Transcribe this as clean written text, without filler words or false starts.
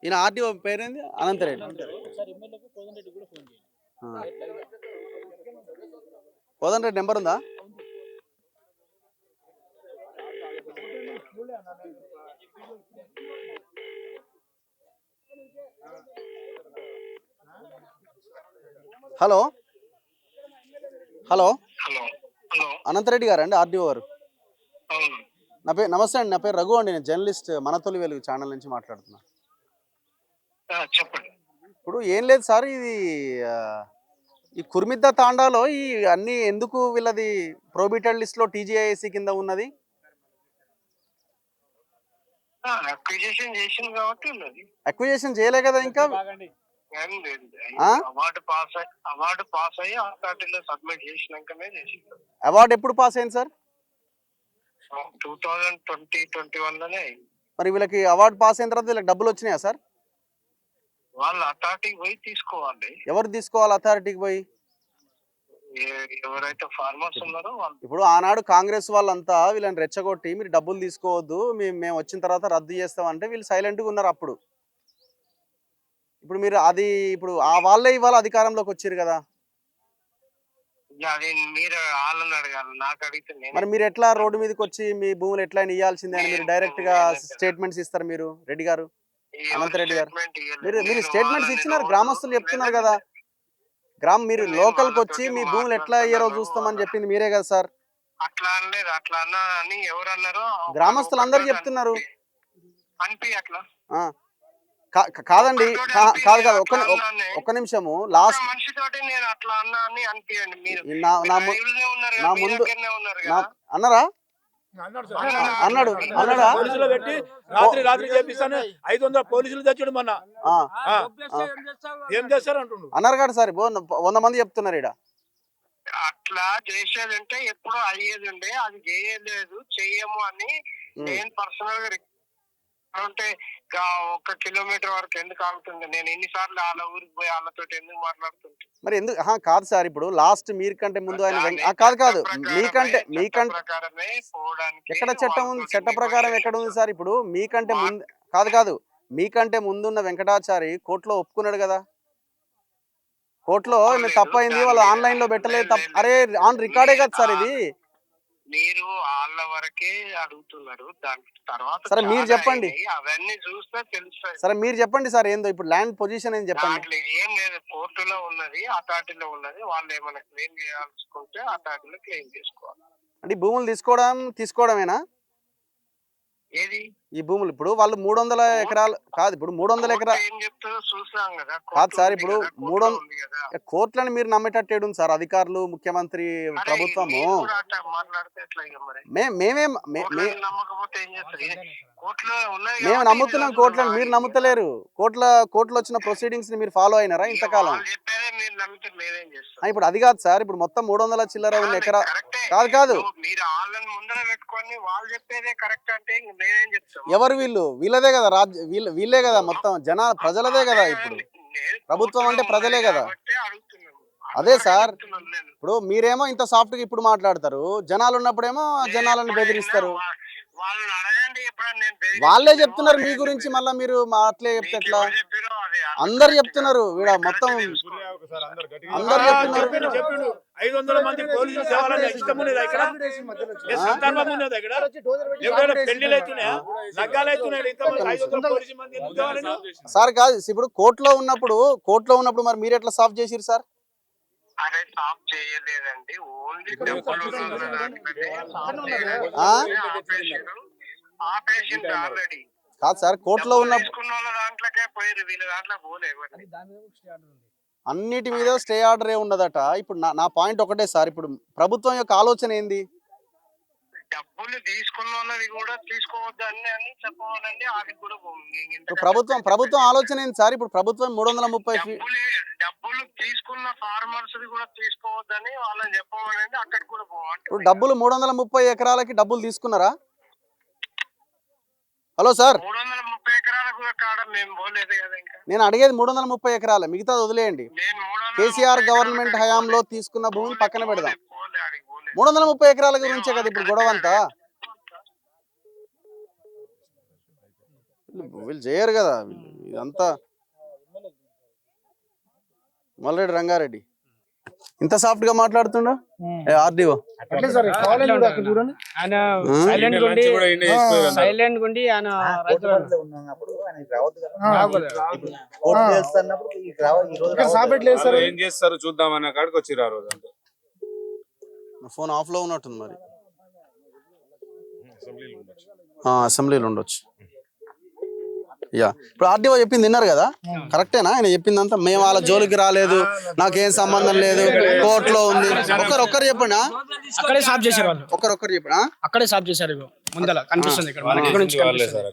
ఈయన ఆర్టీఓ పేరేంది? అనంతరెడ్డి. కోదండ రెడ్డి నెంబర్ ఉందా? హలో హలో అనంతరెడ్డి గారు అండి, ఆర్టీఓ గారు. నమస్తే అండి, నా పేరు రఘు అండి, నేను జర్నలిస్ట్ మన తొలి వెలుగు ఛానల్ నుంచి మాట్లాడుతున్నా. చెప్పండి. ఇప్పుడు ఏం లేదు సార్, ఇది ఈ కుర్మిద్ద తాండాలో ఈ అన్ని ఎందుకు వీళ్ళది ప్రోబిటెడ్ లిస్ట్ లో టీజీఐఎస్సీ కింద ఉన్నది? అక్విజిషన్ చేయలే కదా ఇంకా. అవార్డు ఎప్పుడు పాస్ అయింది సార్? 2020-21 లోనే. మరి వీళ్ళకి అవార్డు పాస్ అయిన తర్వాత వీళ్ళకి డబ్బులు వచ్చినాయా సార్? వాళ్ళు అథారిటీకి పోయి తీసుకోవాలి. ఎవరు తీసుకోవాలి అథారిటీకి పోయి? ఎవరైతే ఫార్మర్స్ ఉన్నారో వాళ్ళు. ఇప్పుడు ఆనాడు కాంగ్రెస్ వాళ్ళంతా వీళ్ళని రెచ్చగొట్టి మీరు డబ్బులు తీసుకోవద్దు, మేము వచ్చిన తర్వాత రద్దు చేస్తామంటే వీళ్ళు సైలెంట్గా ఉన్నారు అప్పుడు. ఇప్పుడు మీరు అది ఇప్పుడు ఆ వాళ్ళే ఇవాళ అధికారంలోకి వచ్చారు కదా. అది మీరు వాళ్ళని అడగాలి, నాకు అడిగితే. మరి మీరు ఎట్లా రోడ్డు మీదకి వచ్చి మీ భూములు ఎట్లా ఇవ్వాల్సిందే అని మీరు డైరెక్ట్ గా స్టేట్మెంట్స్ ఇస్తారు మీరు? రెడ్డి గారు, అనంతరెడ్డి గారు, మీరు స్టేట్మెంట్స్ ఇచ్చినారు, గ్రామస్తులు చెప్తున్నారు కదా. మీరు లోకల్కి వచ్చి మీ భూములు ఎట్లా అయ్యారో చూస్తామని చెప్పింది మీరే కదా సార్. అట్లా అనలేదు, అట్లా అన్నా అని ఎవరు అన్నారో గ్రామస్తులు అందరు చెప్తున్నారు. అనిపి అట్లా కాదండి, కాదు ఒక్క నిమిషము. లాస్ట్ మనిషితోటి నేను అట్లా అన్నా అని అనిపించండి. మీరు నా ముందు అన్నారా? అన్నాడా? పోలీసులు పెట్టి రాత్రి చేపిస్తాను 500 పోలీసులు తెచ్చాడు మొన్న. ఏం చేస్తారు అంటుండు అన్నారు కదా సార్. 100 మంది చెప్తున్నారు ఇక్కడ. అట్లా చేసేదంటే ఎప్పుడో అయ్యేది ఉండే, అది చేయలేదు, చెయ్యము అని నేను పర్సనల్ గా అంటే 1 కిలోమీటర్ వరకు ఎందుకు ఆగుతుంది? నేను ఎన్నిసార్లు వాళ్ళ ఊరికి పోయి వాళ్ళతో ఎందుకు మాట్లాడుతుంటే? మరి ఎందుకు కాదు సార్, ఇప్పుడు లాస్ట్ మీరు కంటే ముందు ఆయన కాదు మీకంటే ఎక్కడ చట్టం ఉంది? చట్ట ప్రకారం ఎక్కడ ఉంది సార్? ఇప్పుడు మీకంటే ముందు కాదు మీకంటే ముందున్న వెంకటాచారి కోర్టులో ఒప్పుకున్నాడు కదా. కోర్టులో తప్పైంది, వాళ్ళు ఆన్లైన్ లో పెట్టలేదు. అరే ఆన్ రికార్డే కదా సార్ ఇది. మీరు వాళ్ళ వరకే అడుగుతున్నారు, దాని తర్వాత సరే మీరు చెప్పండి, అవన్నీ చూస్తే తెలుస్తాయి. సరే మీరు చెప్పండి సార్, ఏందో ఇప్పుడు ల్యాండ్ పొజిషన్ ఏం చెప్పండి. ఏం లేదు, కోర్టులో ఉన్నది, అథారిటీలో ఉన్నది. వాళ్ళు ఏమైనా క్లెయిమ్ చేయాల్సుకుంటే అథారిటీలో క్లెయిమ్ చేసుకోవాలి. అంటే భూములు తీసుకోవడమేనా ఏది? ఈ భూములు ఇప్పుడు వాళ్ళు 300 ఎకరాలు కాదు, ఇప్పుడు 300 ఎకరాలు ఏం చెప్తుందో చూసాం కదా. కాదు సార్, ఇప్పుడు 300 కోట్లను మీరు నమ్మేటట్టు సార్ అధికారులు, ముఖ్యమంత్రి, ప్రభుత్వము. మేము నమ్ముతున్నాం కోట్లను, మీరు నమ్ముతలేరు. కోర్టులో వచ్చిన ప్రొసీడింగ్స్ ని మీరు ఫాలో అయినారా ఇంతకాలం? ఇప్పుడు అది కాదు సార్, ఇప్పుడు మొత్తం 300 చిల్లర ఉన్న ఎకరా కాదు. ఎవరు వీళ్ళు? వీళ్ళదే కదా వీళ్ళే కదా, మొత్తం ప్రజలదే కదా. ఇప్పుడు ప్రభుత్వం అంటే ప్రజలే కదా. అదే సార్, ఇప్పుడు మీరేమో ఇంత సాఫ్ట్ గా ఇప్పుడు మాట్లాడతారు, జనాలు ఉన్నప్పుడేమో జనాలను బెదిరిస్తారు. వాళ్ళే చెప్తున్నారు మీ గురించి, మళ్ళీ మీరు అట్లే చెప్తే ఎట్లా? అందరు చెప్తున్నారు వీడ, మొత్తం అందరు చెప్తున్నారు. 500 మంది పోలీసులు సేవలని ఇష్టం ఉన్నది ఇక్కడ. సందర్భం ఉన్నది ఇక్కడ. ఎవరైనా పెళ్లిలు అవుతున్నాయా, లగ్గాలు అవుతున్నాయి. సార్ కాదు, ఇప్పుడు కోర్టులో ఉన్నప్పుడు మరి మీరు ఎట్లా సాఫ్ చేసిరు సార్? అదే సాఫ్ చేయలేదండి, ఓన్లీ ఆల్రెడీ కాదు సార్, కోర్టులో ఉన్నప్పుడు దాంట్లోకే పోయారు, వీళ్ళ దాంట్లో పోలేదు. అన్నిటి మీద స్టే ఆర్డర్ ఉండదట. ఇప్పుడు నా పాయింట్ ఒకటే సార్, ఇప్పుడు ప్రభుత్వం యొక్క ఆలోచన ఏంది? డబ్బులు తీసుకున్న వాళ్ళది కూడా తీసుకోవద్దని అని చెప్పవాలండి. అది కూడా ప్రభుత్వం ఆలోచన ఏంది సార్? ఇప్పుడు ప్రభుత్వం 330 డబ్బులు తీసుకున్న ఫార్మర్స్ కూడా తీసుకోవద్దని వాళ్ళని చెప్పవాలండి. అక్కడ కూడా పోవాలి. ఇప్పుడు డబ్బులు 330 ఎకరాలకి డబ్బులు తీసుకున్నారా? హలో సార్, 330 ఎకరాలకు కాడ మేము పోలేదు కదా. ఇంకా నేను అడిగేది 330 ఎకరాలు, మిగతాది వదిలేయండి. కేసీఆర్ గవర్నమెంట్ హయాంలో తీసుకున్న భూమిని పక్కన పెడదాం. 330 ఎకరాల గురించే కదా ఇప్పుడు గొడవ అంతా. వీళ్ళు చేయరు కదా ఇదంతా. మల్రెడ్డి రంగారెడ్డి ఇంత సాఫ్ట్ గా మాట్లాడుతుండ ఆర్డీఓ సైలెంట్ గుండి ఆయన ఏం చేస్తారు చూద్దాం అన్న కాడికి వచ్చిర్రు ఆ రోజు అంతే. ఫోన్ ఆఫ్ లో ఉన్నట్టుంది మరి. అసెంబ్లీలో ఉండొచ్చు. యా ఇప్పుడు ఆర్డీఓ చెప్పింది విన్నారు కదా, కరెక్టేనా? ఆయన చెప్పిందంతా మేము వాళ్ళ జోలికి రాలేదు, నాకేం సంబంధం లేదు, కోర్టులో ఉంది. ఒక్కరు చెప్పండి, అక్కడే సాఫ్ చేశారు వాళ్ళు, ఒక్కరు చెప్పండి. అక్కడే సాఫ్ చేశారు. ముందల కనిపిస్తుంది ఇక్కడ.